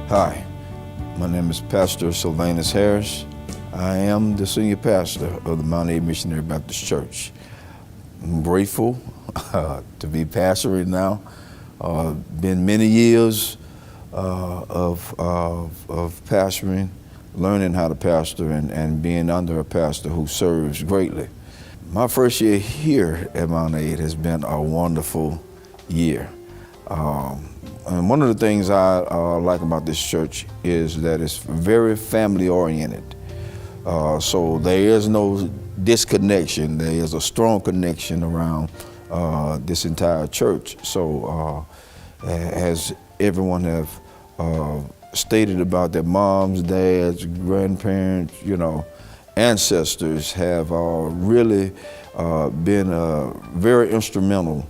Hi, my name is Pastor Sylvanus Harris. I am the senior pastor of the Mount A Missionary Baptist Church. I'm grateful to be pastoring now. Been many years of pastoring, learning how to pastor and being under a pastor who serves greatly. My first year here at Mount A has been a wonderful year. And one of the things I like about this church is that it's very family oriented. So there is no disconnection. There is a strong connection around this entire church. So as everyone have stated about their moms, dads, grandparents, ancestors have really been very instrumental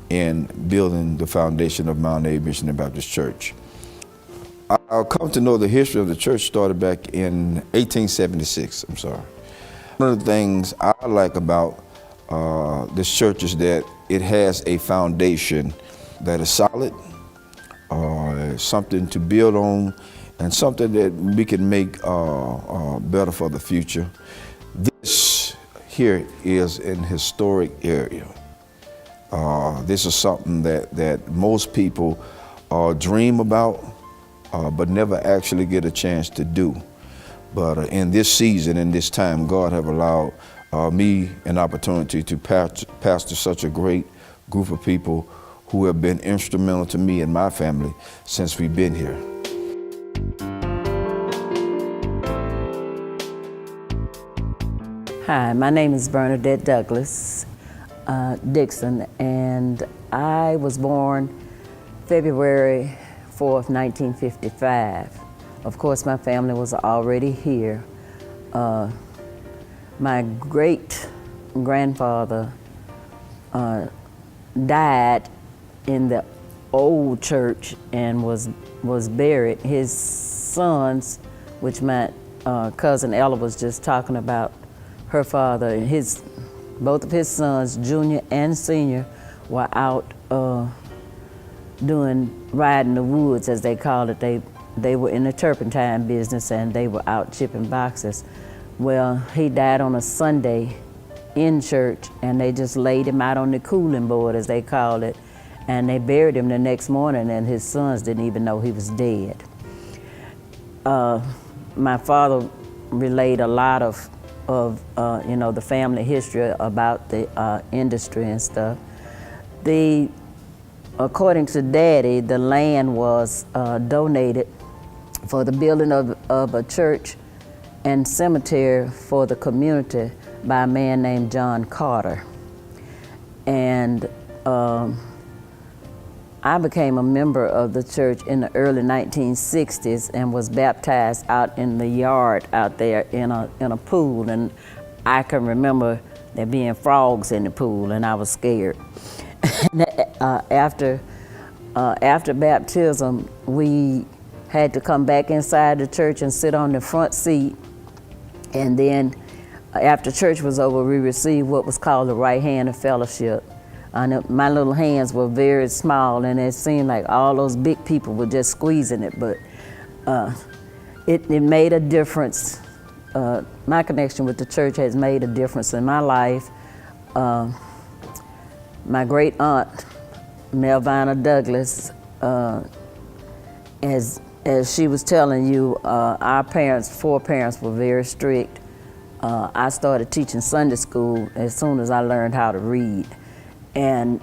in building the foundation of Mount A Missionary Baptist Church. I'll come to know the history of the church started back in 1876, One of the things I like about this church is that it has a foundation that is solid, something to build on, and something that we can make better for the future. This here is an historic area. This is something that most people dream about, but never actually get a chance to do. But in this season, in this time, God have allowed me an opportunity to pastor such a great group of people who have been instrumental to me and my family since we've been here. Hi, my name is Bernadette Douglas Dixon, and I was born February 4th, 1955. Of course, my family was already here. My great-grandfather died in the old church and was buried. His sons, which my cousin Ella was just talking about, her father, both of his sons, junior and senior, were out riding the woods, as they called it. They were in the turpentine business, and they were out chipping boxes. Well, he died on a Sunday in church, and they just laid him out on the cooling board, as they called it, and they buried him the next morning, and his sons didn't even know he was dead. My father relayed a lot of the family history about the industry and stuff. According to Daddy, the land was donated for the building of a church and cemetery for the community by a man named John Carter. And I became a member of the church in the early 1960s and was baptized out in the yard out there in a pool. And I can remember there being frogs in the pool, and I was scared. After baptism, we had to come back inside the church and sit on the front seat. And then after church was over, we received what was called the right hand of fellowship. My little hands were very small, and it seemed like all those big people were just squeezing it, but it made a difference. My connection with the church has made a difference in my life. My great aunt, Melvina Douglas, as she was telling you, our four parents were very strict. I started teaching Sunday school as soon as I learned how to read. And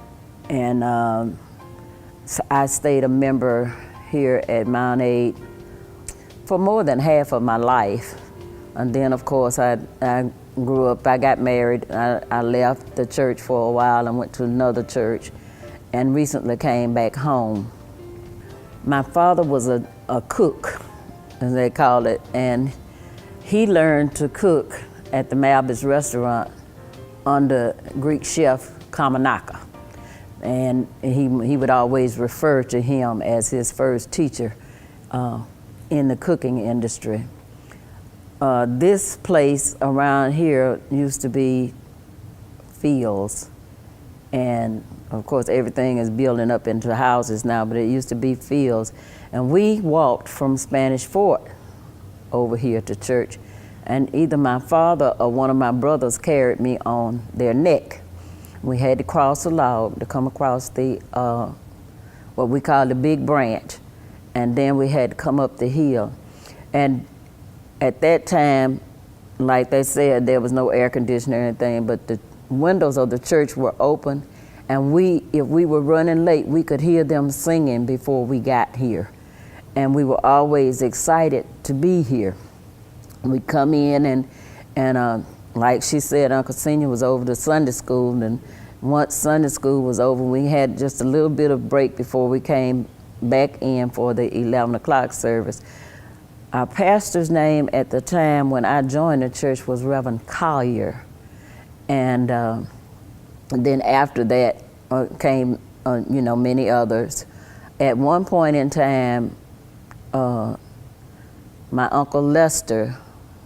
so I stayed a member here at Mount A for more than half of my life. And then, of course, I grew up, I got married, I left the church for a while and went to another church, and recently came back home. My father was a cook, as they call it, and he learned to cook at the Malbus restaurant under Greek chef Kamanaka. And he would always refer to him as his first teacher in the cooking industry. This place around here used to be fields, and Of course, everything is building up into houses now, but it used to be fields. And we walked from Spanish Fort over here to church, and either my father or one of my brothers carried me on their neck. We had to cross a log to come across the what we call the big branch, and then we had to come up the hill. And at that time, like they said, there was no air conditioner or anything, but the windows of the church were open, and if we were running late, we could hear them singing before we got here. And we were always excited to be here. We'd come in and like she said, Uncle Senior was over to Sunday school, and once Sunday school was over, we had just a little bit of break before we came back in for the 11 o'clock service. Our pastor's name at the time when I joined the church was Reverend Collier. And then after that came, many others. At one point in time, my Uncle Lester,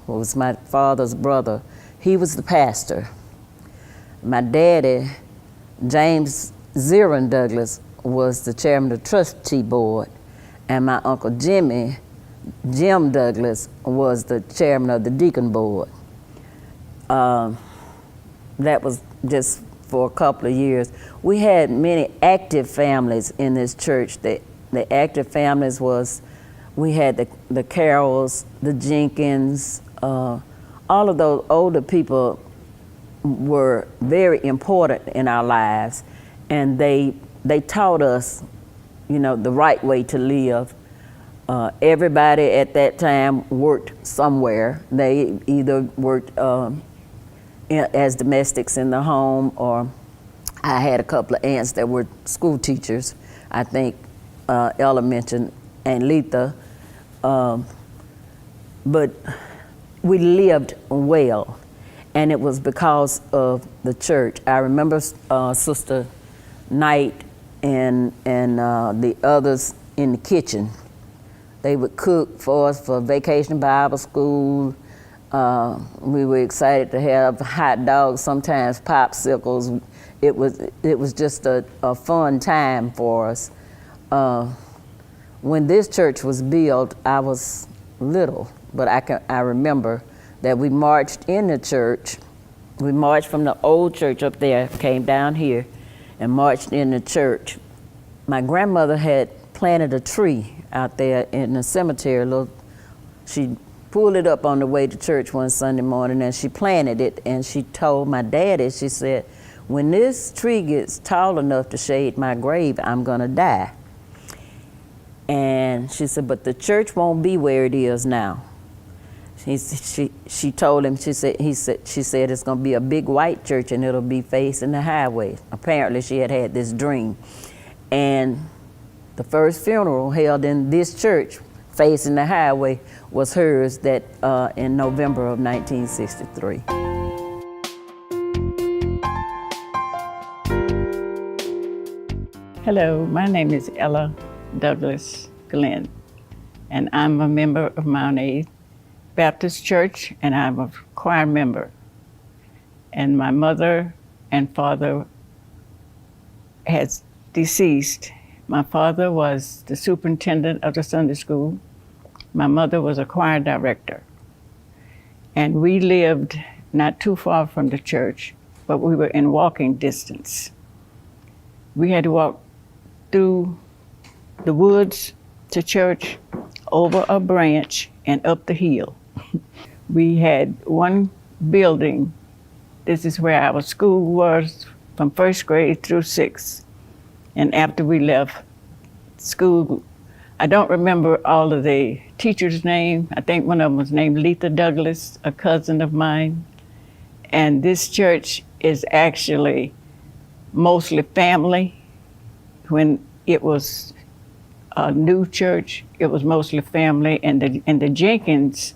who was my father's brother, he was the pastor. My daddy, James Zirin Douglas, was the chairman of the trustee board, and my Uncle Jim Douglas, was the chairman of the deacon board. That was just for a couple of years. We had many active families in this church. The active families was, we had the Carrolls, the Jenkins, all of those older people were very important in our lives, and they taught us, the right way to live. Everybody at that time worked somewhere. They either worked as domestics in the home, or I had a couple of aunts that were school teachers. I think Ella mentioned Aunt Letha, but we lived well, and it was because of the church. I remember Sister Knight and the others in the kitchen. They would cook for us for Vacation Bible School. We were excited to have hot dogs, sometimes popsicles. It was just a fun time for us. When this church was built, I was little, but I remember that we marched in the church. We marched from the old church up there, came down here, and marched in the church. My grandmother had planted a tree out there in the cemetery. She pulled it up on the way to church one Sunday morning, and she planted it, and she told my daddy, she said, when this tree gets tall enough to shade my grave, I'm gonna die. And she said, but the church won't be where it is now. She told him, she said it's gonna be a big white church and it'll be facing the highway. Apparently she had this dream. And the first funeral held in this church facing the highway was hers in November of 1963. Hello, my name is Ella Douglas Glenn, and I'm a member of Mount A Baptist Church, and I'm a choir member. And my mother and father has deceased. My father was the superintendent of the Sunday school. My mother was a choir director. And we lived not too far from the church, but we were in walking distance. We had to walk through the woods to church, over a branch, and up the hill. We had one building. This is where our school was from first grade through sixth. And after we left school, I don't remember all of the teachers' names. I think one of them was named Letha Douglas, a cousin of mine. And this church is actually mostly family. When it was a new church, it was mostly family, and the Jenkins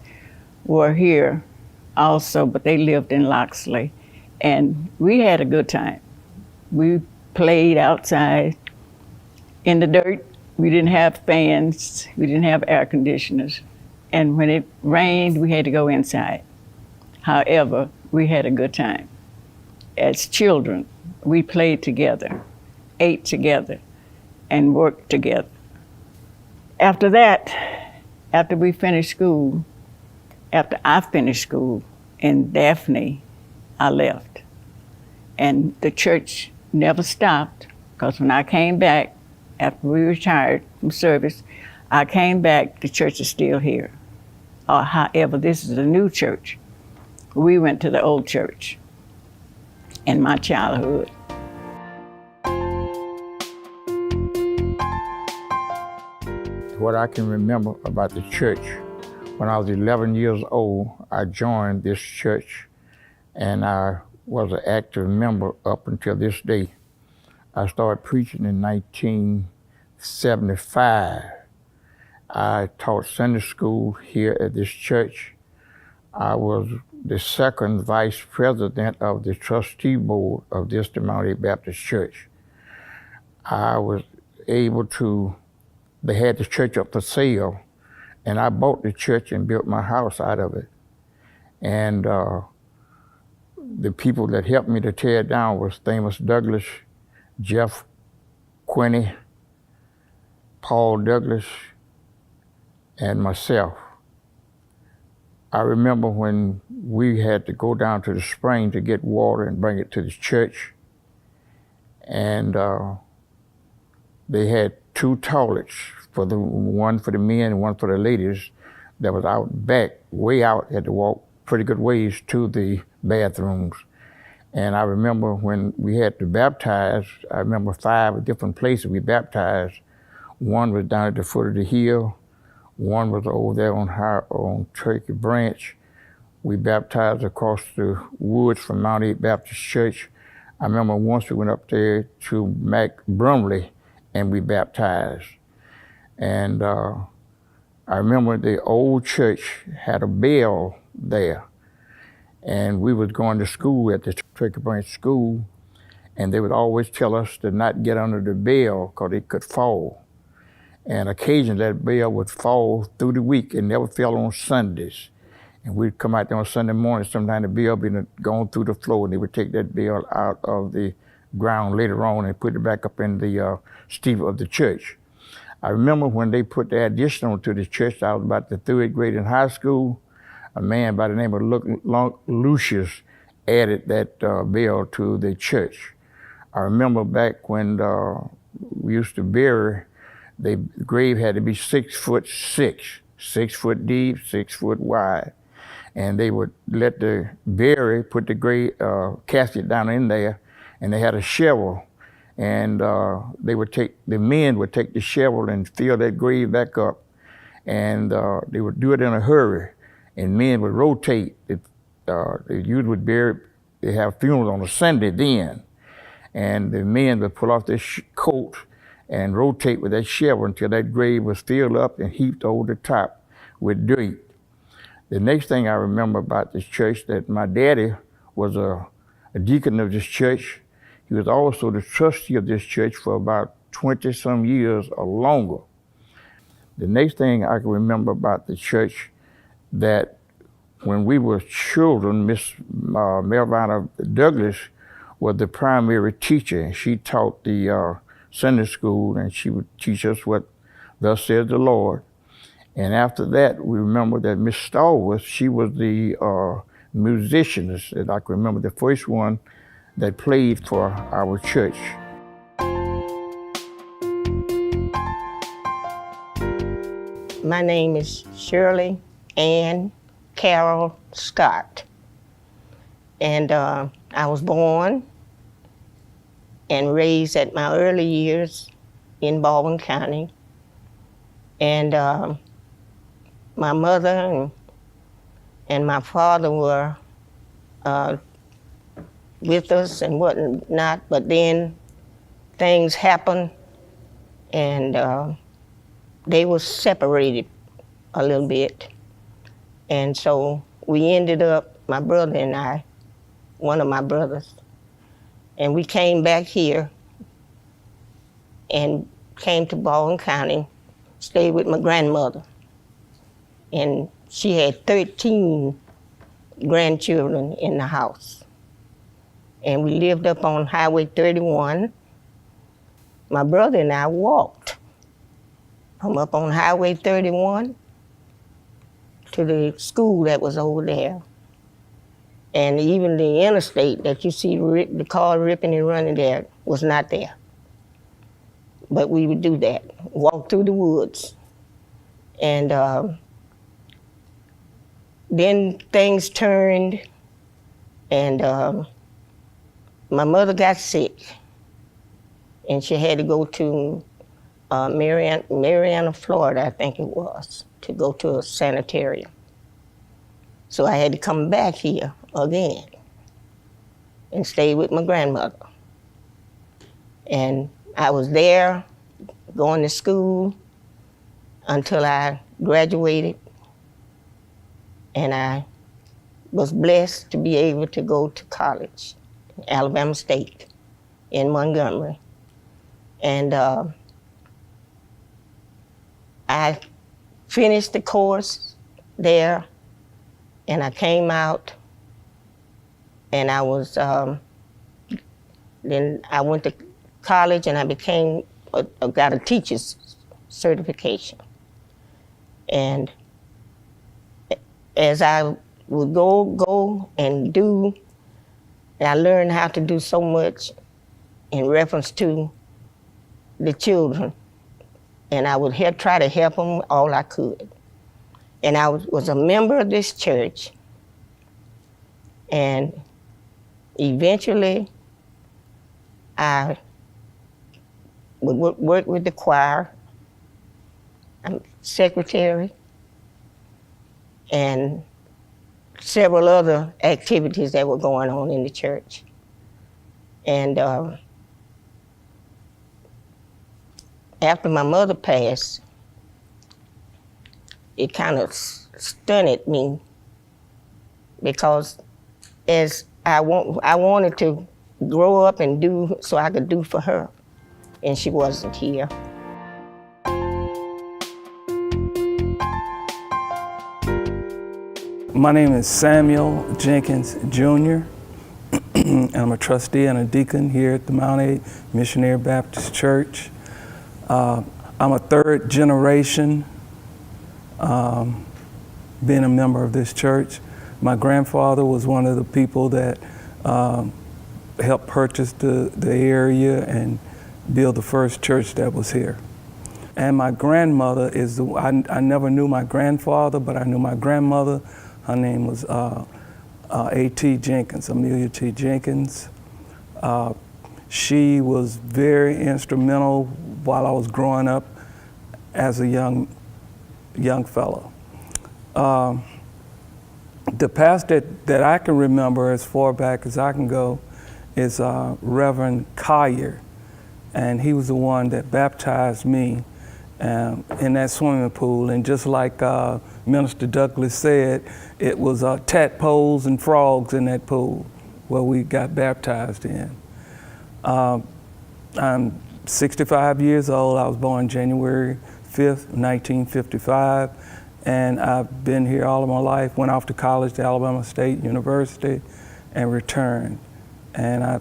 were here also, but they lived in Loxley. And we had a good time. We played outside in the dirt. We didn't have fans, we didn't have air conditioners. And when it rained, we had to go inside. However, we had a good time. As children, we played together. ate together and worked together. After that, after we finished school, after I finished school in Daphne, I left. And the church never stopped, because when I came back, after we retired from service, I came back, the church is still here. However, this is a new church. We went to the old church in my childhood. What I can remember about the church, when I was 11 years old, I joined this church, and I was an active member up until this day. I started preaching in 1975. I taught Sunday school here at this church. I was the second vice president of the trustee board of this Mount A Baptist Church. I was able to, they had the church up for sale, and I bought the church and built my house out of it. And the people that helped me to tear it down was Amos Douglas, Jeff Quinney, Paul Douglas, and myself. I remember when we had to go down to the spring to get water and bring it to the church, and they had two toilets, one for the men and one for the ladies, that was out back, way out, had to walk pretty good ways to the bathrooms. And I remember when we had to baptize, I remember 5 different places we baptized. One was down at the foot of the hill, one was over there on Turkey Branch. We baptized across the woods from Mount A Baptist Church. I remember once we went up there to Mac Brumley and we baptized. And I remember the old church had a bell there, and we was going to school at the Turkey Branch School, and they would always tell us to not get under the bell because it could fall. And occasionally that bell would fall through the week. It never fell on Sundays. And we'd come out there on Sunday morning, sometimes the bell would be going through the floor, and they would take that bell out of the ground later on and put it back up in the steeple of the church. I remember when they put the addition onto the church, I was about the 3rd grade in high school. A man by the name of Lucius added that bell to the church. I remember back when we used to bury, the grave had to be 6'6", 6 foot deep, 6 foot wide. And they would let the bury, put the grave casket down in there, and they had a shovel. And the men would take the shovel and fill that grave back up. And they would do it in a hurry. And men would rotate. The youth would bury, they have funerals on a Sunday then. And the men would pull off their coat and rotate with that shovel until that grave was filled up and heaped over the top with dirt. The next thing I remember about this church, that my daddy was a deacon of this church. He was also the trustee of this church for about 20-some years or longer. The next thing I can remember about the church, that when we were children, Miss Melvina Douglas was the primary teacher, and she taught the Sunday school, and she would teach us what thus says the Lord. And after that, we remember that Miss Stallworth, she was the musician, as I can remember, the first one that played for our church. My name is Shirley Ann Carol Scott, and I was born and raised at my early years in Baldwin County. And my mother and my father were with us and whatnot, but then things happened, and they were separated a little bit. And so we ended up, my brother and I, one of my brothers, and we came back here and came to Baldwin County, stayed with my grandmother. And she had 13 grandchildren in the house. And we lived up on Highway 31. my brother and I walked from up on Highway 31 to the school that was over there. And even the interstate that you see the car ripping and running there was not there. But we would do that, walk through the woods. And then things turned, and my mother got sick, and she had to go to Marianna, Florida, I think it was, to go to a sanitarium. So I had to come back here again and stay with my grandmother. And I was there going to school until I graduated, and I was blessed to be able to go to college, Alabama State in Montgomery. And I finished the course there, and I came out, and I was, then I went to college, and I got a teacher's certification. And as I would go and do, and I learned how to do so much in reference to the children, and I would try to help them all I could. And I was a member of this church, and eventually I would work with the choir. I'm secretary, and several other activities that were going on in the church. And after my mother passed, it kind of stunned me, because as I wanted to grow up and do so I could do for her, and she wasn't here. My name is Samuel Jenkins Jr. and I'm a trustee and a deacon here at the Mount 8 Missionary Baptist Church. I'm a third generation being a member of this church. My grandfather was one of the people that helped purchase the area and build the first church that was here. And my grandmother is I never knew my grandfather, but I knew my grandmother. Her name was A.T. Jenkins, Amelia T. Jenkins. She was very instrumental while I was growing up as a young fellow. The pastor that I can remember as far back as I can go is Reverend Collier, and he was the one that baptized me in that swimming pool. And just like Minister Douglas said, it was tadpoles and frogs in that pool where we got baptized in. I'm 65 years old. I was born January 5th, 1955, and I've been here all of my life. Went off to college to Alabama State University and returned. And I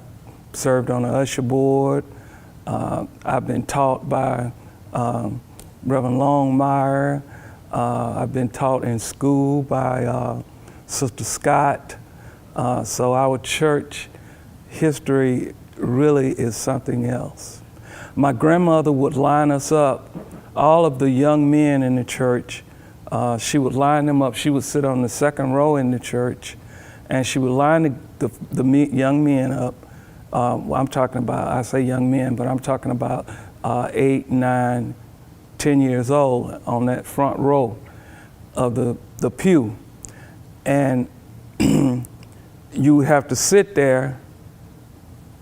served on the usher board. I've been taught by Reverend Longmire. I've been taught in school by Sister Scott. So our church history really is something else. My grandmother would line us up, all of the young men in the church. She would line them up. She would sit on the second row in the church, and she would line the young men up. I'm talking about, I say young men, but I'm talking about 8, 9, 10 years old on that front row of the pew. And you have to sit there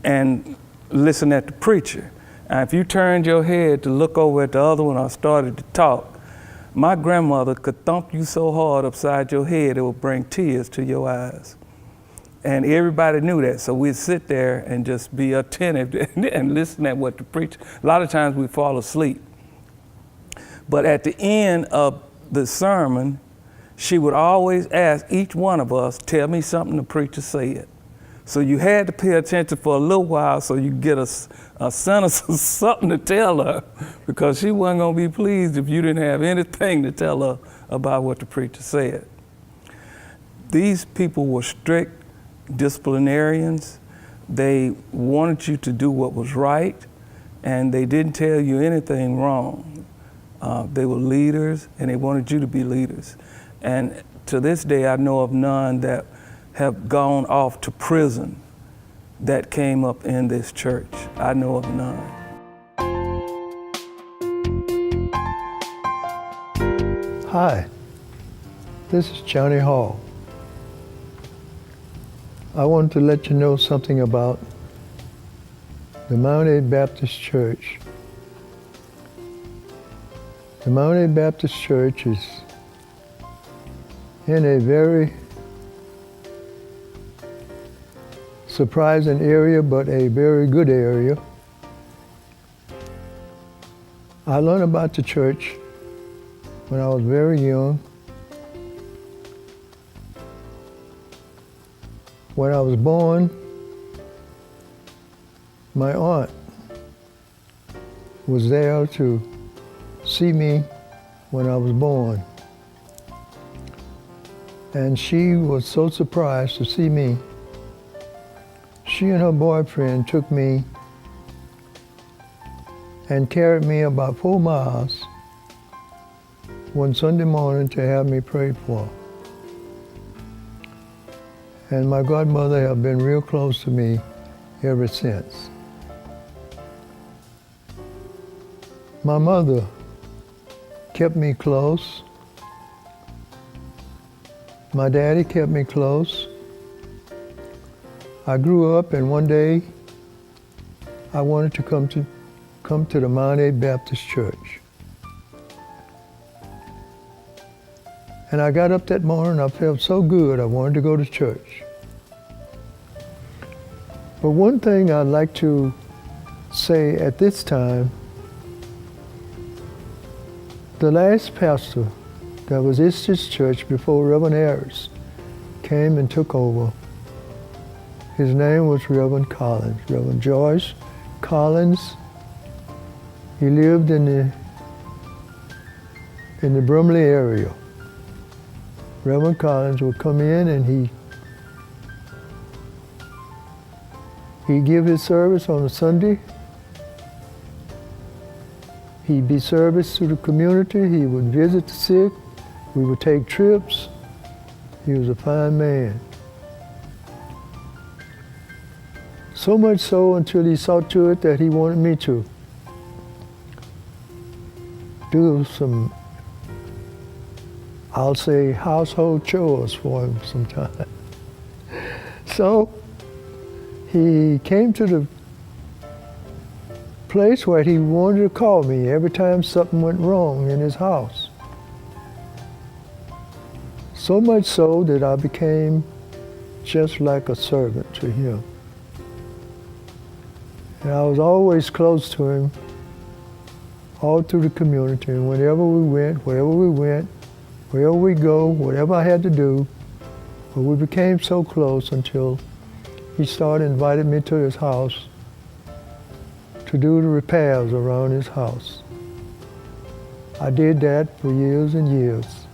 and listen at the preacher. And if you turned your head to look over at the other one or started to talk, my grandmother could thump you so hard upside your head it would bring tears to your eyes. And everybody knew that, so we'd sit there and just be attentive and listen at what the preacher. A lot of times we'd fall asleep. But at the end of the sermon, she would always ask each one of us, tell me something the preacher said. So you had to pay attention for a little while so you get a sentence or something to tell her, because she wasn't going to be pleased if you didn't have anything to tell her about what the preacher said. These people were strict disciplinarians. They wanted you to do what was right, and they didn't tell you anything wrong. They were leaders, and they wanted you to be leaders. And to this day, I know of none that have gone off to prison that came up in this church. I know of none. Hi, this is Johnny Hall. I wanted to let you know something about the Mount A Baptist Church. The Mount A Baptist Church is in a very surprising area, but a very good area. I learned about the church when I was very young. When I was born, my aunt was there to see me when I was born. And she was so surprised to see me. She and her boyfriend took me and carried me about 4 miles one Sunday morning to have me prayed for. And my godmother have been real close to me ever since. My mother kept me close. My daddy kept me close. I grew up, and one day I wanted to come to the Mount A Baptist Church. And I got up that morning, I felt so good, I wanted to go to church. But one thing I'd like to say at this time, the last pastor that was in this church before Reverend Harris came and took over, his name was Reverend Collins, Reverend George Collins. He lived in the Brumley area. Reverend Collins would come in and he'd give his service on a Sunday. He'd be service to the community. He would visit the sick. We would take trips. He was a fine man. So much so until he saw to it that he wanted me to do some, I'll say, household chores for him sometime. So he came to the place where he wanted to call me every time something went wrong in his house. So much so that I became just like a servant to him. And I was always close to him all through the community. And wherever we went, wherever we go, whatever I had to do, but we became so close until he started inviting me to his house to do the repairs around his house. I did that for years and years.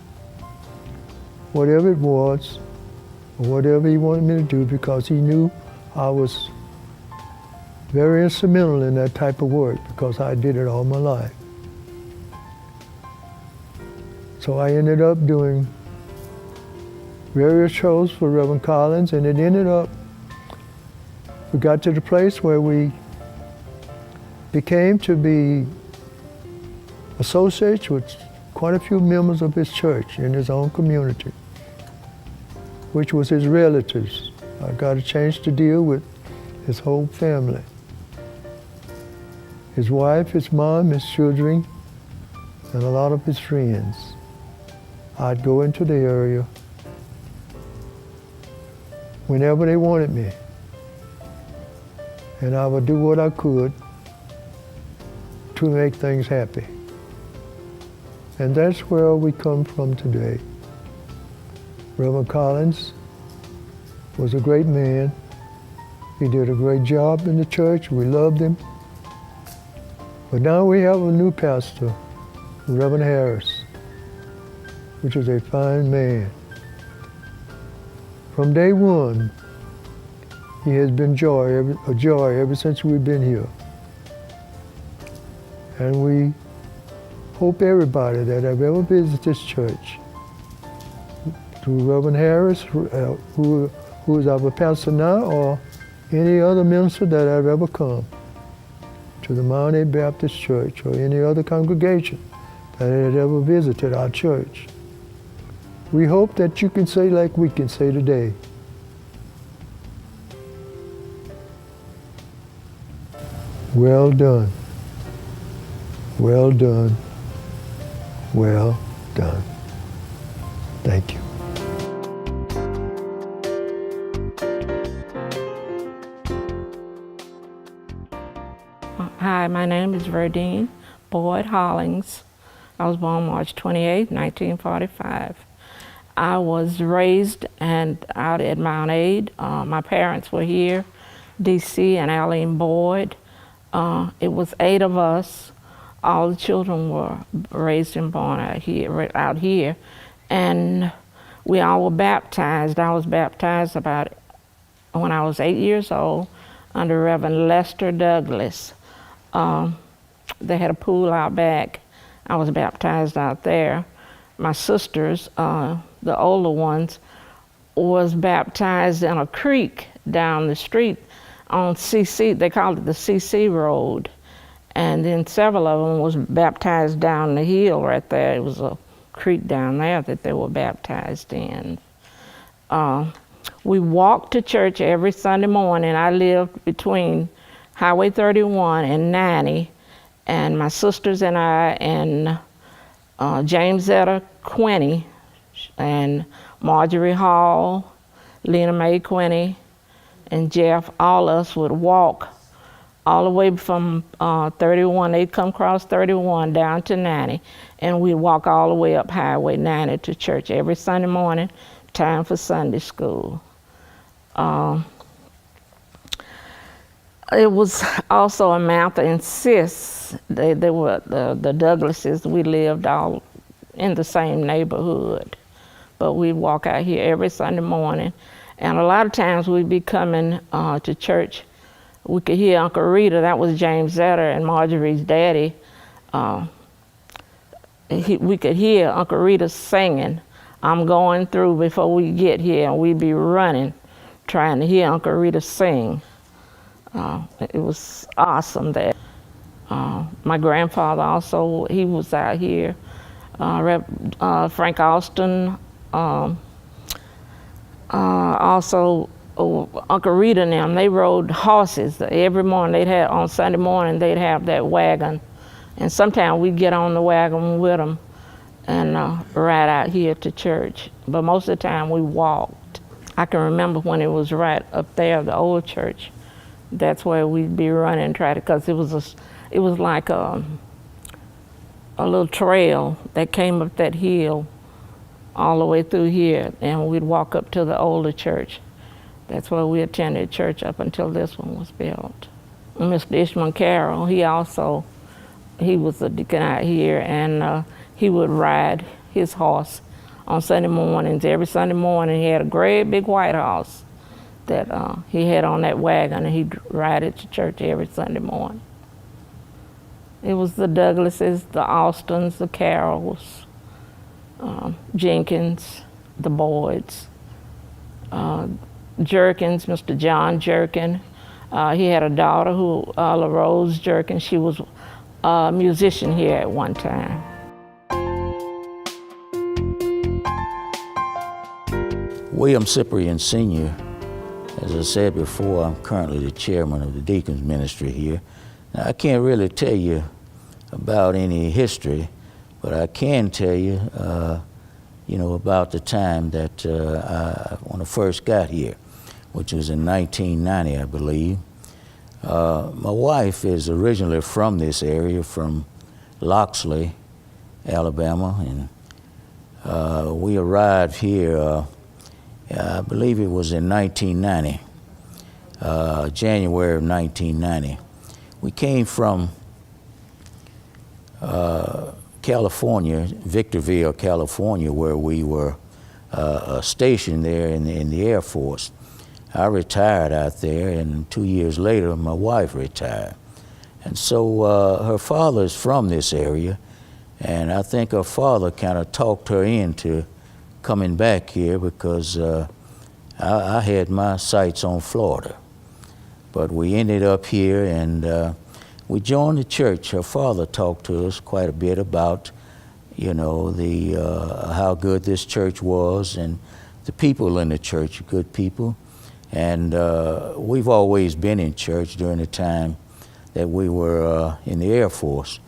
Whatever it was, or whatever he wanted me to do, because he knew I was very instrumental in that type of work, because I did it all my life. So I ended up doing various shows for Reverend Collins, and it ended up, we got to the place where we became to be associates with quite a few members of his church in his own community, which was his relatives. I got a chance to deal with his whole family. His wife, his mom, his children, and a lot of his friends. I'd go into the area whenever they wanted me, and I would do what I could to make things happy. And that's where we come from today. Reverend Collins was a great man, He did a great job in the church. We loved him. But now we have a new pastor, Reverend Harris, which is a fine man. From day one, he has been a joy ever since we've been here. And we hope everybody that have ever visited this church, through Reverend Harris, who is our pastor now, or any other minister that have ever come to the Mount A Baptist Church or any other congregation that had ever visited our church. We hope that you can say like we can say today. Well done. Well done. Well done. Thank you. Hi, my name is Verdine Boyd Hollings. I was born March 28, 1945. I was raised out at Mount Aid. My parents were here, D.C. and Arlene Boyd. It was 8 of us. All the children were raised and born out here. And we all were baptized. I was baptized when I was 8 years old under Reverend Lester Douglas. They had a pool out back. I was baptized out there. My sisters, the older ones, was baptized in a creek down the street on CC. They called it the CC Road. And then several of them was baptized down the hill right there. It was a creek down there that they were baptized in. We walked to church every Sunday morning. I lived between Highway 31 and 90, and my sisters and I and James Zetta Quinney and Marjorie Hall, Lena Mae Quinney, and Jeff, all of us would walk all the way from 31. They'd come across 31 down to 90, and we'd walk all the way up Highway 90 to church every Sunday morning, time for Sunday school. It was also a Martha and Sis. They were the Douglases. We lived all in the same neighborhood, but we'd walk out here every Sunday morning. And a lot of times we'd be coming to church. We could hear Uncle Rita, that was James Zetter and Marjorie's daddy. We could hear Uncle Rita singing, "I'm going through" before we get here, and we'd be running, trying to hear Uncle Rita sing. It was awesome there. My grandfather also, he was out here. Frank Austin, also Uncle Rita and them, they rode horses. Every morning on Sunday morning, they'd have that wagon. And sometimes we'd get on the wagon with them and ride out here to church. But most of the time we walked. I can remember when it was right up there, the old church. That's where we'd be running, because it was like a little trail that came up that hill all the way through here, and we'd walk up to the older church. That's where we attended church up until this one was built. Mr. Ishmael Carroll, he was a deacon out here, and he would ride his horse on Sunday mornings. Every Sunday morning he had a great big white horse that he had on that wagon, and he'd ride it to church every Sunday morning. It was the Douglases, the Austins, the Carrolls, Jenkins, the Boyds, Jerkins, Mr. John Jerkin. He had a daughter, LaRose Jerkin. She was a musician here at one time. William Cyprian Sr., as I said before, I'm currently the chairman of the Deacons Ministry here. Now, I can't really tell you about any history, but I can tell you, about the time that when I first got here, which was in 1990, I believe. My wife is originally from this area, from Loxley, Alabama, and we arrived here, I believe it was in 1990. January of 1990. We came from California, Victorville, California, where we were stationed there in the Air Force. I retired out there, and 2 years later, my wife retired. And so her father is from this area, and I think her father kind of talked her into coming back here because I had my sights on Florida. But we ended up here, and we joined the church. Her father talked to us quite a bit about, you know, how good this church was, and the people in the church, good people. And we've always been in church during the time that we were in the Air Force.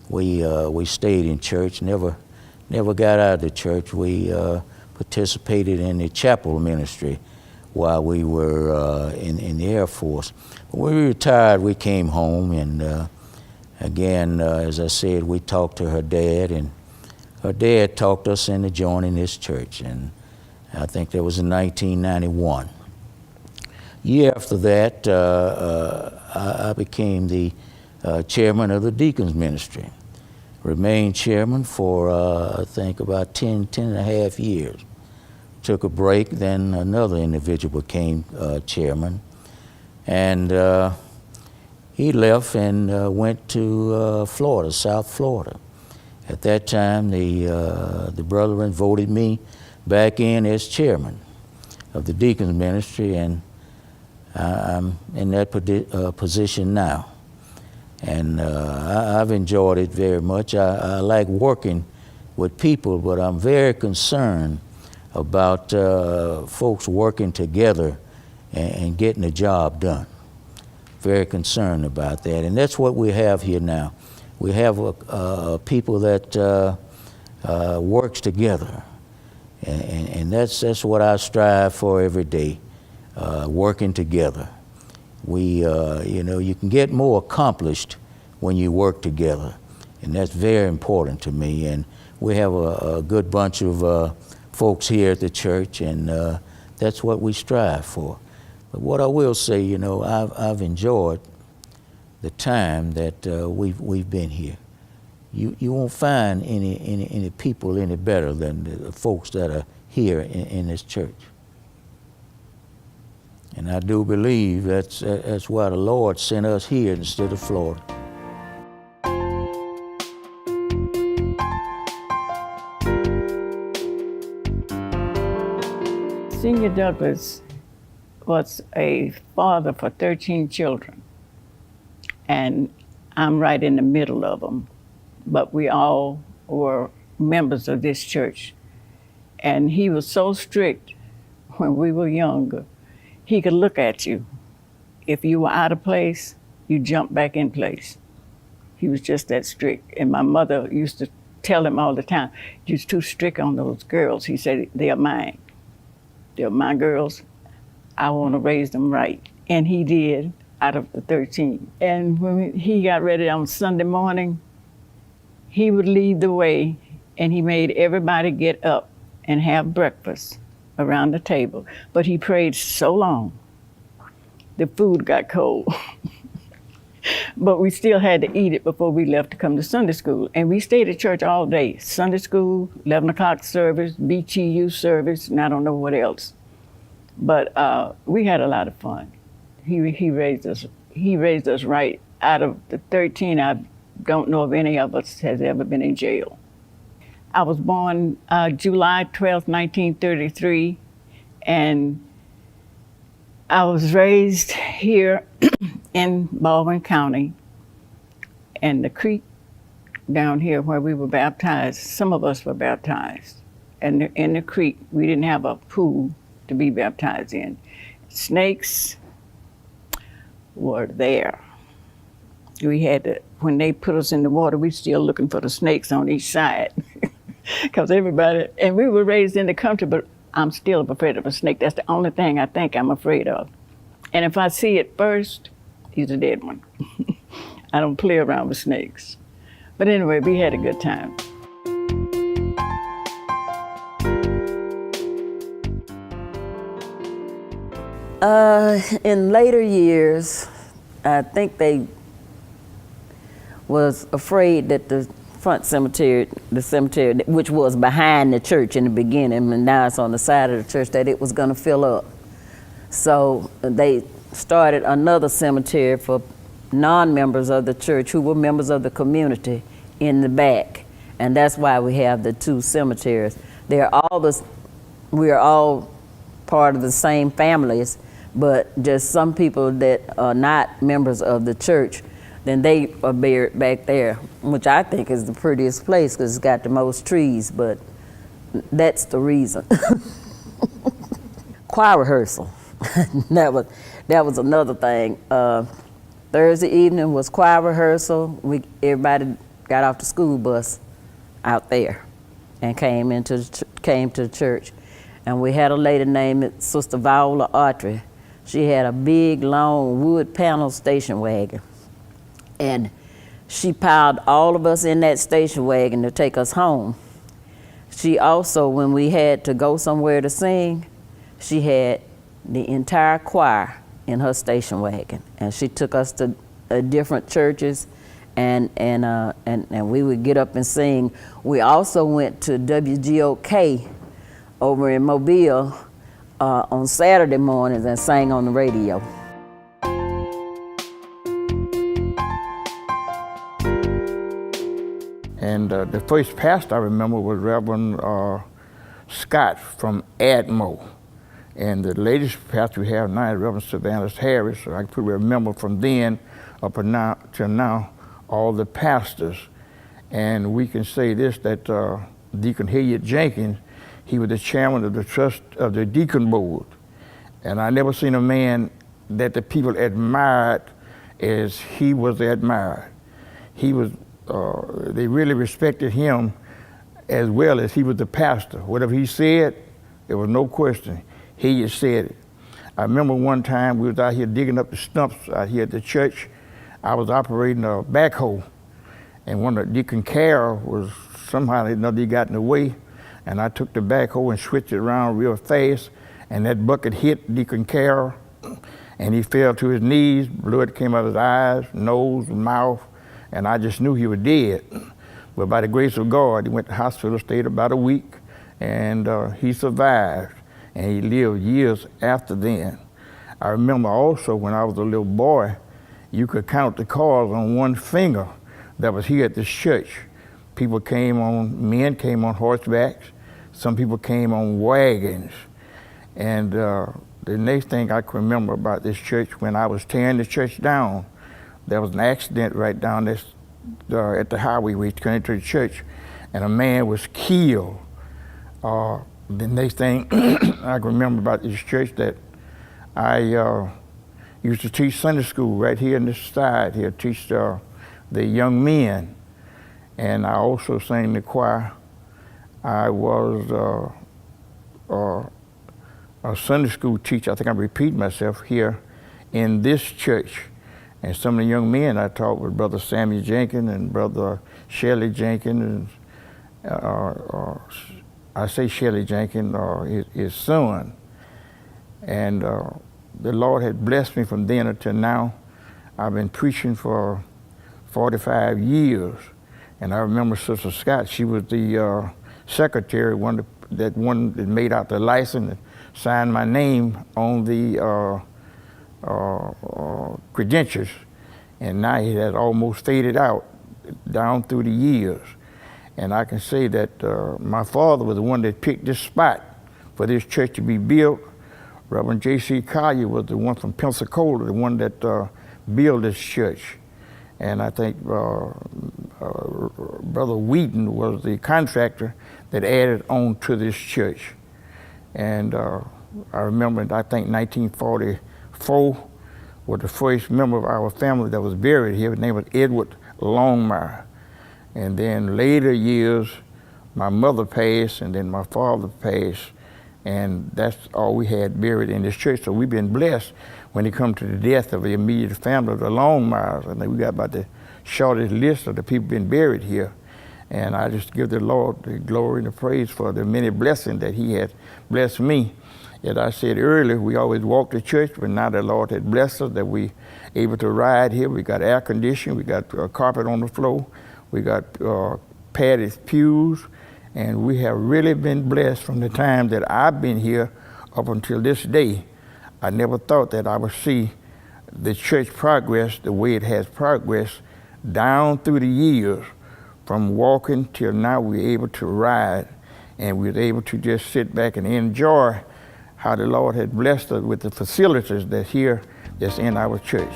We stayed in church, never got out of the church. We participated in the chapel ministry while we were in the Air Force. When we retired, we came home, and again, as I said, we talked to her dad, and her dad talked us into joining this church, and I think that was in 1991. Year after that, I became the chairman of the deacons ministry. Remained chairman for, I think, about 10 and a half years. Took a break, then another individual became chairman. And he left and went to Florida, South Florida. At that time, the brethren voted me back in as chairman of the deacons ministry, and I'm in that position now. And I've enjoyed it very much. I like working with people, but I'm very concerned about folks working together and getting the job done. Very concerned about that. And that's what we have here now. We have people that works together. And that's what I strive for every day. Working together. You can get more accomplished when you work together, and that's very important to me. And we have a good bunch of folks here at the church, and that's what we strive for. But what I will say, I've enjoyed the time that we've been here. You won't find any people any better than the folks that are here in this church. And I do believe that's why the Lord sent us here instead of Florida. Senior Douglas was a father for 13 children, and I'm right in the middle of them. But we all were members of this church. And he was so strict when we were younger. He could look at you. If you were out of place, you jumped back in place. He was just that strict. And my mother used to tell him all the time, "You're too strict on those girls." He said, "They are mine. They're my girls. I want to raise them right." And he did, out of the 13. And when he got ready on Sunday morning, he would lead the way, and he made everybody get up and have breakfast around the table. But he prayed so long, the food got cold. But we still had to eat it before we left to come to Sunday school. And we stayed at church all day. Sunday school, 11 o'clock service, BTU service, and I don't know what else. But we had a lot of fun. He raised us right. Out of the 13, I don't know if any of us has ever been in jail. I was born July 12th, 1933, and I was raised here in Baldwin County, and the creek down here where we were baptized, some of us were baptized. And in the creek, we didn't have a pool to be baptized in. Snakes were there. We had to, when they put us in the water, we still looking for the snakes on each side. Because everybody, and we were raised in the country, but I'm still afraid of a snake. That's the only thing I think I'm afraid of. And if I see it first, he's a dead one. I don't play around with snakes. But anyway, we had a good time. In later years, I think they was afraid that the front cemetery, the cemetery which was behind the church in the beginning, and now it's on the side of the church, that it was going to fill up. So they started another cemetery for non-members of the church who were members of the community in the back, and that's why we have the two cemeteries. We're all part of the same families, but just some people that are not members of the church, then they are buried back there, which I think is the prettiest place because it's got the most trees, but that's the reason. Choir rehearsal, that was another thing. Thursday evening was choir rehearsal. Everybody got off the school bus out there and came to the church. And we had a lady named Sister Viola Autry. She had a big, long wood panel station wagon. And she piled all of us in that station wagon to take us home. She also, when we had to go somewhere to sing, she had the entire choir in her station wagon. And she took us to different churches, and we would get up and sing. We also went to WGOK over in Mobile on Saturday mornings and sang on the radio. And the first pastor I remember was Reverend Scott from Admo. And the latest pastor we have now is Reverend Savannah Harris. So I can remember from then up till now all the pastors. And we can say this, that Deacon Hilliard Jenkins, he was the chairman of the trust of the deacon board. And I never seen a man that the people admired as he was admired. He was, they really respected him as well as he was the pastor. Whatever he said, there was no question. He just said it. I remember one time we was out here digging up the stumps out here at the church. I was operating a backhoe, and one of Deacon Carroll was somehow or another, he got in the way, and I took the backhoe and switched it around real fast, and that bucket hit Deacon Carroll, and he fell to his knees. Blood came out of his eyes, nose, mouth, and I just knew he was dead. But by the grace of God, he went to the hospital, stayed about a week, and he survived, and he lived years after then. I remember also when I was a little boy, you could count the cars on one finger that was here at this church. Men came on horsebacks, some people came on wagons. And the next thing I can remember about this church, when I was tearing the church down, there was an accident right down this, at the highway we came to the church, and a man was killed. The next thing I can remember about this church, that I used to teach Sunday school right here in this side here, teach the young men. And I also sang the choir. I was a Sunday school teacher. I think I'm repeating myself here in this church. And some of the young men I taught with Brother Samuel Jenkins and Brother Shelley Jenkins, and I say Shelley Jenkins, his son. And the Lord had blessed me from then until now. I've been preaching for 45 years. And I remember Sister Scott, she was the secretary, that made out the license and signed my name on the credentials. And now it has almost faded out down through the years. And I can say that my father was the one that picked this spot for this church to be built. Reverend J.C. Collier was the one from Pensacola, the one that built this church. And I think Brother Wheaton was the contractor that added on to this church. And I remember, I think 1944 was the first member of our family that was buried here. His name was Edward Longmire. And then later years, my mother passed, and then my father passed. And that's all we had buried in this church. So we've been blessed when it comes to the death of the immediate family of the Longmires. I think we got about the shortest list of the people been buried here. And I just give the Lord the glory and the praise for the many blessings that he has blessed me. As I said earlier, we always walked to church, but now the Lord had blessed us that we able to ride here. We got air conditioning, we got carpet on the floor, we got padded pews, and we have really been blessed from the time that I've been here up until this day. I never thought that I would see the church progress the way it has progressed down through the years, from walking till now we're able to ride, and we're able to just sit back and enjoy how the Lord had blessed us with the facilities that's here, that's in our church.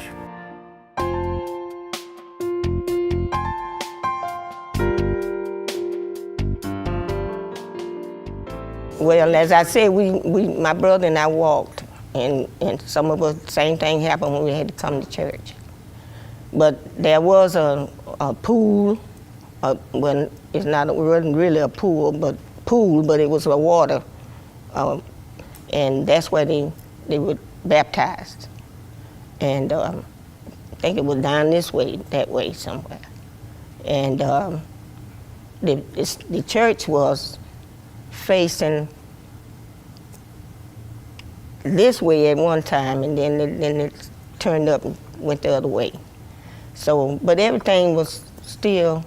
Well, as I said, my brother and I walked, and some of us, same thing happened when we had to come to church. But there was a pool, when it wasn't really a pool, but it was a water, and that's where they were baptized. And I think it was down this way, that way somewhere. And the church was facing this way at one time, and then it turned up and went the other way. So, but everything was still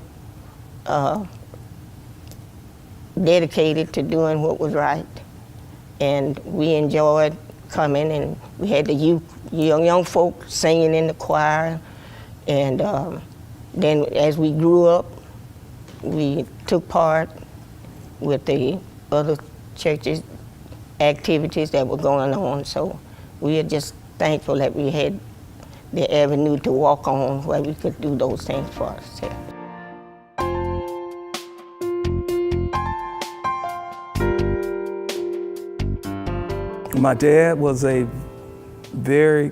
dedicated to doing what was right, and we enjoyed coming, and we had the young folk singing in the choir, and then as we grew up, we took part with the other churches' activities that were going on. So we are just thankful that we had the avenue to walk on where we could do those things for ourselves. My dad was a very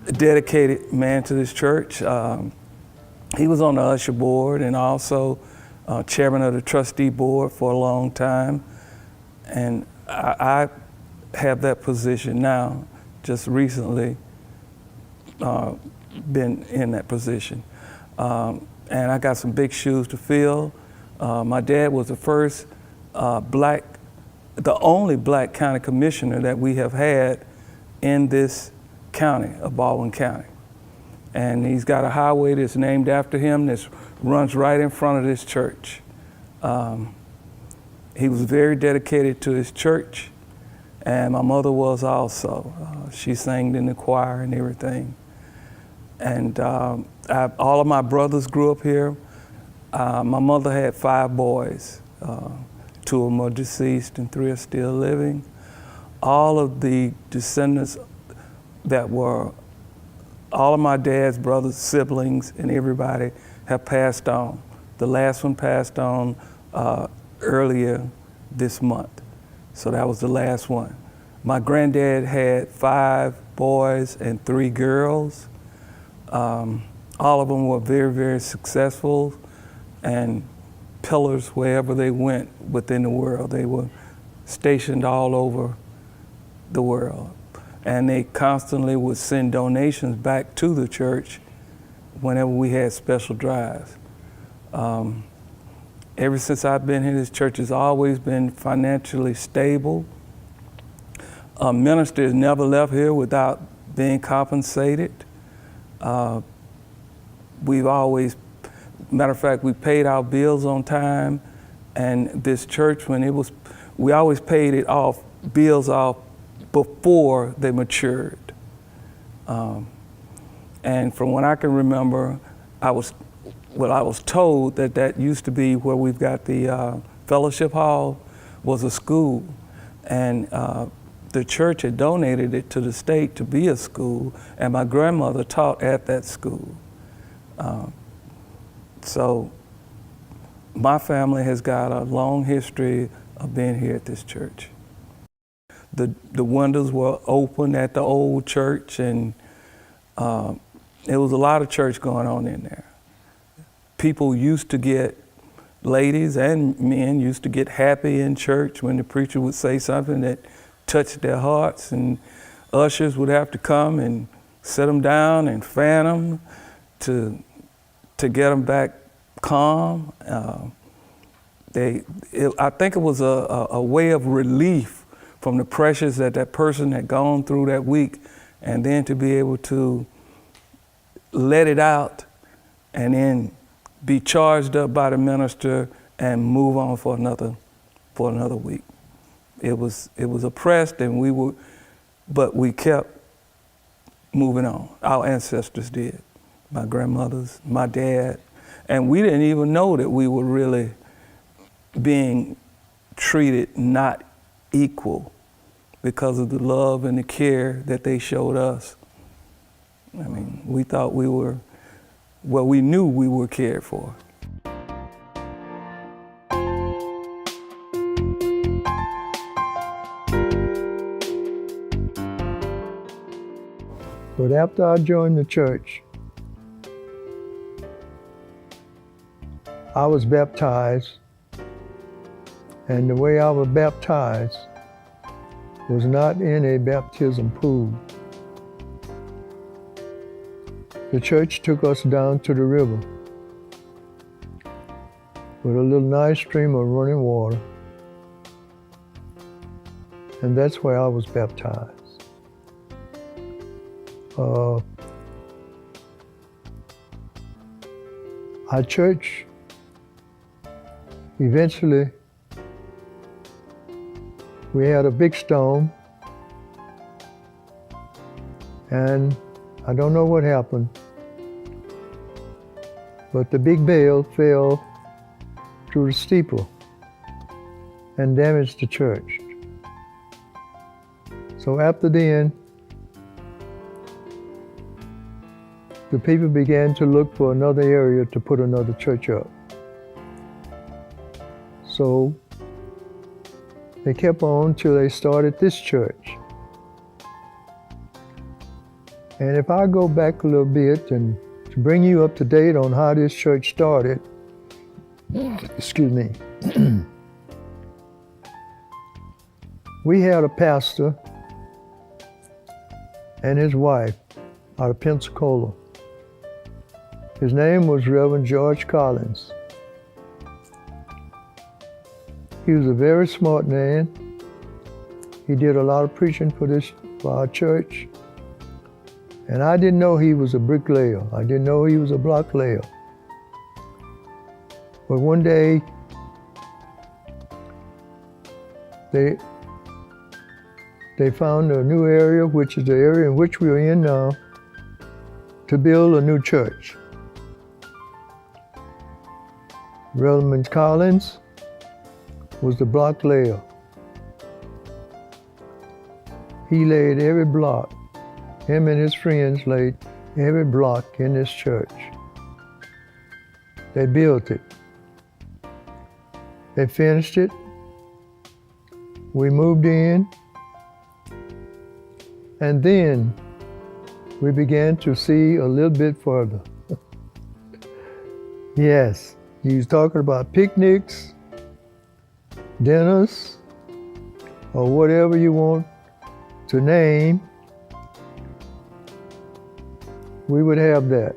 dedicated man to this church. He was on the usher board and also chairman of the trustee board for a long time. And I have that position now, just recently been in that position. And I got some big shoes to fill. My dad was the first the only black county commissioner that we have had in this county of Baldwin County. And he's got a highway that's named after him that runs right in front of this church. He was very dedicated to his church, and my mother was also. She sang in the choir and everything. And all of my brothers grew up here. My mother had 5 boys. 2 of them are deceased and 3 are still living. All of the descendants all of my dad's brothers, siblings, and everybody have passed on. The last one passed on earlier this month. So that was the last one. My granddad had 5 boys and 3 girls. All of them were very, very successful and pillars wherever they went within the world. They were stationed all over the world. And they constantly would send donations back to the church whenever we had special drives. Ever since I've been here, this church has always been financially stable. Ministers never left here without being compensated. We've always, matter of fact, we paid our bills on time, and this church, we always paid bills off before they matured. And from what I can remember, I was told that used to be where we've got the fellowship hall was a school, and the church had donated it to the state to be a school, and my grandmother taught at that school. So my family has got a long history of being here at this church. The windows were open at the old church, and there was a lot of church going on in there. People used to get, ladies and men used to get happy in church when the preacher would say something that touched their hearts, and ushers would have to come and sit them down and fan them to get them back calm. I think it was a way of relief from the pressures that that person had gone through that week, and then to be able to let it out and then be charged up by the minister and move on for another week. It was oppressed, and but we kept moving on. Our ancestors did, my grandmothers, my dad, and we didn't even know that we were really being treated not equal because of the love and the care that they showed us. I mean, we thought we knew we were cared for. But after I joined the church, I was baptized, and the way I was baptized was not in a baptism pool. The church took us down to the river with a little nice stream of running water, and that's where I was baptized. Our church eventually, we had a big storm, and I don't know what happened, but the big bale fell through the steeple and damaged the church. So after then, the people began to look for another area to put another church up. So they kept on till they started this church. And if I go back a little bit and to bring you up to date on how this church started, excuse me, we had a pastor and his wife out of Pensacola. His name was Reverend George Collins. He was a very smart man. He did a lot of preaching for our church. And I didn't know he was a bricklayer. I didn't know he was a block layer. But one day, they found a new area, which is the area in which we are in now, to build a new church. Reverend Collins was the block layer. He laid every block. Him and his friends laid every block in this church. They built it. They finished it. We moved in. And then we began to see a little bit further. Yes, he was talking about picnics, dinners, or whatever you want to name. We would have that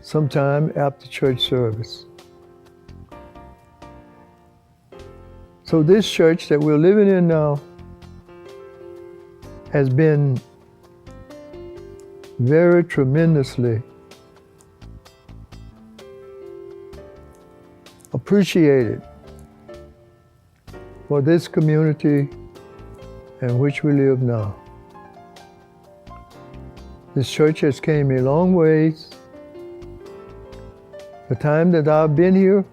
sometime after church service. So this church that we're living in now has been very tremendously appreciated for this community in which we live now. This church has came a long ways. The time that I've been here,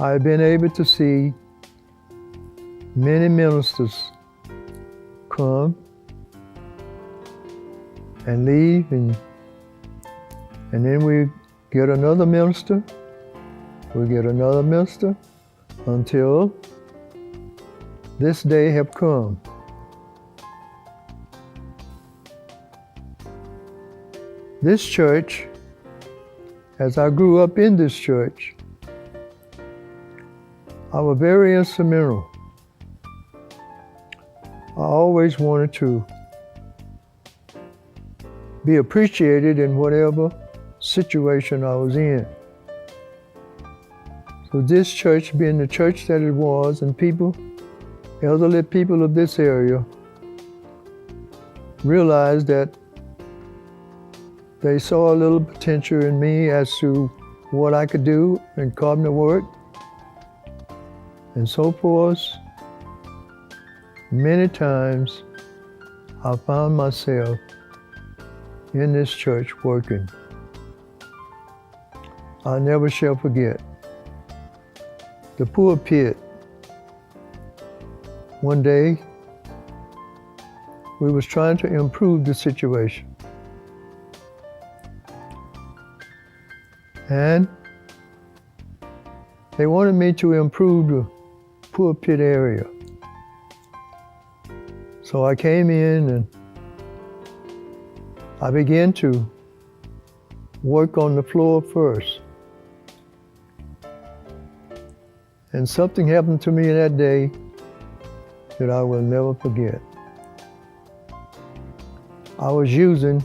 I've been able to see many ministers come and leave, and then we get another minister, until this day have come. This church, as I grew up in this church, I was very instrumental. I always wanted to be appreciated in whatever situation I was in. So this church, being the church that it was, and people elderly people of this area realized that they saw a little potential in me as to what I could do in carpenter work and so forth. Many times I found myself in this church working. I never shall forget the pulpit. One day, we was trying to improve the situation. And they wanted me to improve the pulpit area. So I came in and I began to work on the floor first. And something happened to me that day that I will never forget. I was using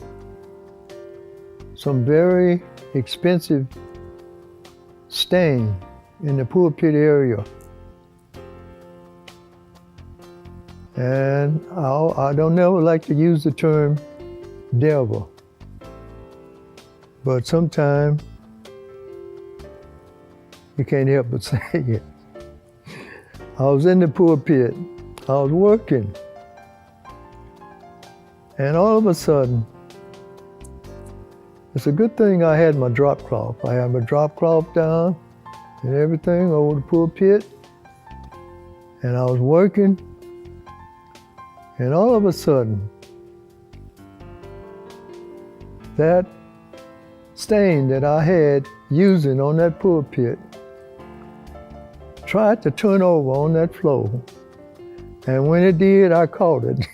some very expensive stain in the pulpit area. And I don't never like to use the term devil, but sometimes you can't help but say it. I was in the pulpit, I was working, and all of a sudden, it's a good thing I had my drop cloth. I had my drop cloth down and everything over the pulpit, and I was working, and all of a sudden, that stain that I had using on that pulpit tried to turn over on that floor. And when it did, I caught it.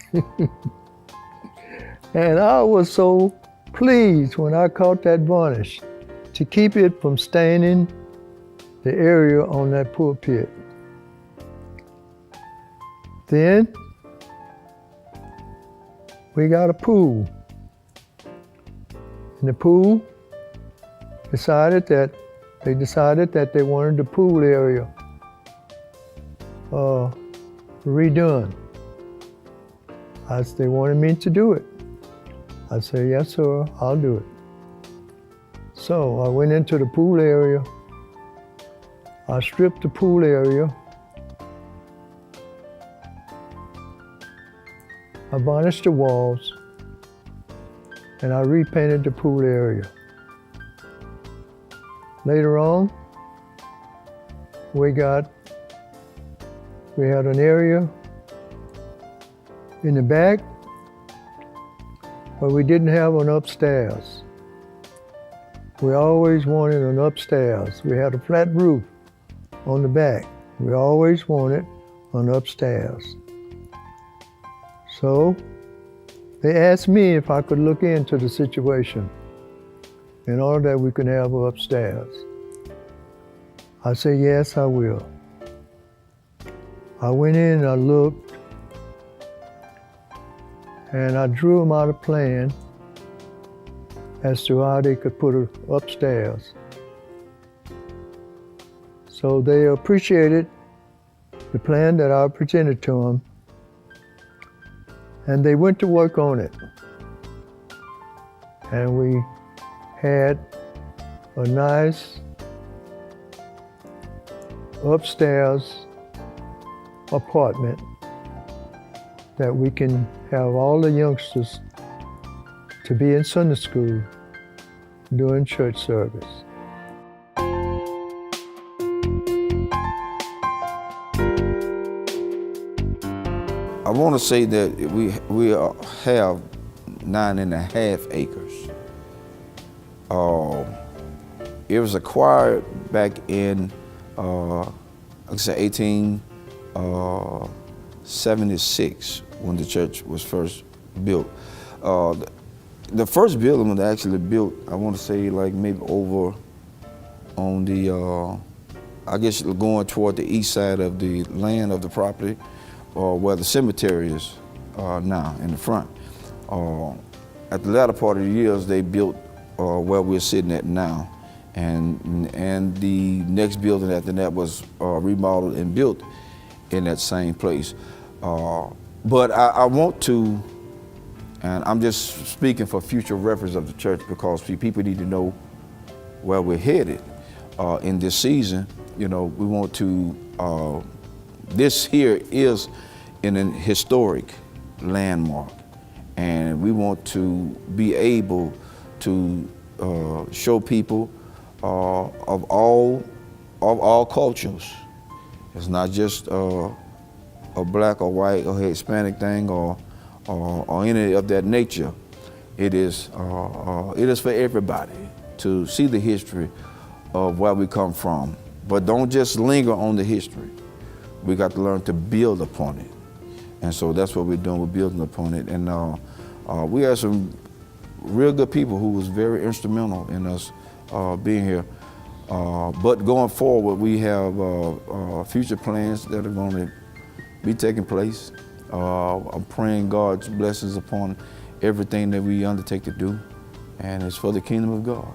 And I was so pleased when I caught that varnish to keep it from staining the area on that pulpit. Then we got a pool. And the pool decided that they wanted the pool area redone. They wanted me to do it. I said, yes, sir, I'll do it. So I went into the pool area. I stripped the pool area. I varnished the walls, and I repainted the pool area. Later on, we had an area in the back where we didn't have an upstairs. We always wanted an upstairs. We had a flat roof on the back. We always wanted an upstairs. So they asked me if I could look into the situation in order that we could have an upstairs. I said, yes, I will. I went in and I looked, and I drew them out a plan as to how they could put it upstairs. So they appreciated the plan that I presented to them, and they went to work on it. And we had a nice upstairs apartment that we can have all the youngsters to be in Sunday school during church service. I want to say that we have 9.5 acres. It was acquired back in, like I said, 1876 when the church was first built. The first building was actually built, I want to say, like maybe over on the, I guess going toward the east side of the land of the property, or where the cemetery is now in the front. At the latter part of the years, they built where we're sitting at now. And the next building after that was remodeled and built in that same place. But I want to, and I'm just speaking for future reference of the church, because people need to know where we're headed in this season. You know, we want to, this here is in an historic landmark, and we want to be able to show people of all cultures. It's not just a black or white or Hispanic thing or any of that nature. It is for everybody to see the history of where we come from. But don't just linger on the history. We got to learn to build upon it. And so that's what we're doing, we're building upon it. And we have some real good people who was very instrumental in us being here. But going forward, we have future plans that are going to be taking place. I'm praying God's blessings upon everything that we undertake to do, and it's for the kingdom of God.